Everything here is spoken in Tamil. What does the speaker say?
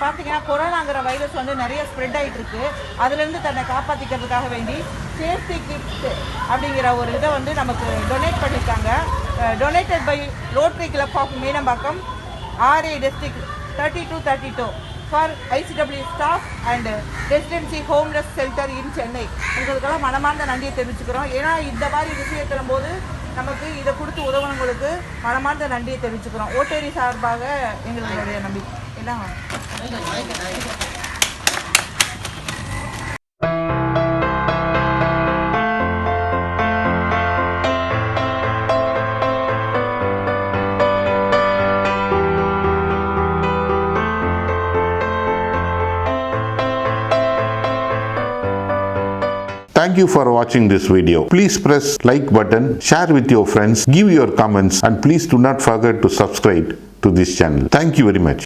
பார்த்தீங்கன்னா கொரோனாங்கிற வைரஸ் வந்து நிறைய ஸ்ப்ரெட் ஆகிட்டு இருக்கு. அதுலேருந்து தன்னை காப்பாற்றிக்கிறதுக்காக வேண்டி சேஃப்டி கிட் அப்படிங்கிற ஒரு இதை வந்து நமக்கு டொனேட் பண்ணியிருக்காங்க. Donated by Rotary Club of Meenambakkam RA District 3232 for ICWO staff and residency homeless shelter in Chennai. உங்களுக்கெல்லாம் மனமார்ந்த நன்றியை தெரிவிச்சுக்கிறோம். ஏன்னா இந்த மாதிரி விஷயத்தின் போது நமக்கு இதை கொடுத்து உதவுனவங்களுக்கு மனமார்ந்த நன்றியை தெரிவிச்சுக்கிறோம். ஓட்டேரி சார்பாக எங்களுடைய நம்பிக்கை எல்லாம். Thank you for watching this video. Please press like button, share with your friends, give your comments, and please do not forget to subscribe to this channel. Thank you very much.